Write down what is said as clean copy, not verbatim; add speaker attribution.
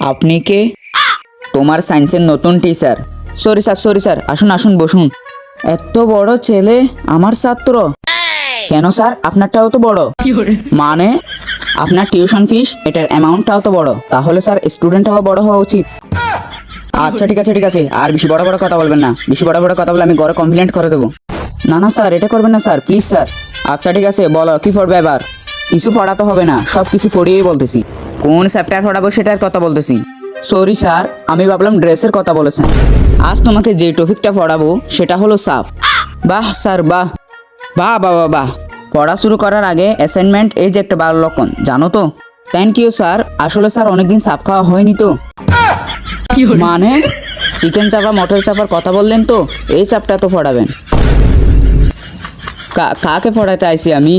Speaker 1: আপনি কে? তোমার সায়েন্সের নতুন টিচার। সরি স্যার, আসুন আসুন বসুন। এত বড় ছেলে আমার ছাত্র? কেন স্যার, আপনারটাও তো বড়। মানে আপনার টিউশন ফিস এটার অ্যামাউন্টটাও তো বড়, তাহলে স্যার স্টুডেন্টটাও বড় হওয়া উচিত। আচ্ছা ঠিক আছে, আর বেশি বড় বড় কথা বলবেন না। বেশি বড় বড় কথা বলে আমি ঘরে কমপ্লেন্ট করে দেবো। না স্যার, এটা করবেন না স্যার, প্লিজ স্যার। আচ্ছা ঠিক আছে, বলো কি পড়বে এবার? কিছু পড়াতে হবে না, সব কিছু পড়িয়েই বলতেছি। কোন চ্যাপ্টার পড়াবো সেটার কথা বলতেছি। সরি স্যার, আমি ভাবলাম ড্রেসের কথা বলেছেন। আজ তোমাকে যে টপিকটা পড়াবো সেটা হলো সাপ। বাহ স্যার, বাহ বাহ বাহ বাহ বাহ। পড়া শুরু করার আগে অ্যাসাইনমেন্ট এই যে একটা ভালো লক্ষণ, জানো তো? Thank you sir. আসলে স্যার অনেকদিন সাপ খাওয়া হয়নি তো। মানে চিকেন চাপা মটর চাপার কথা বললেন তো, এই চাপটা তো পড়াবেন। কাকে পড়াতে আইছি আমি?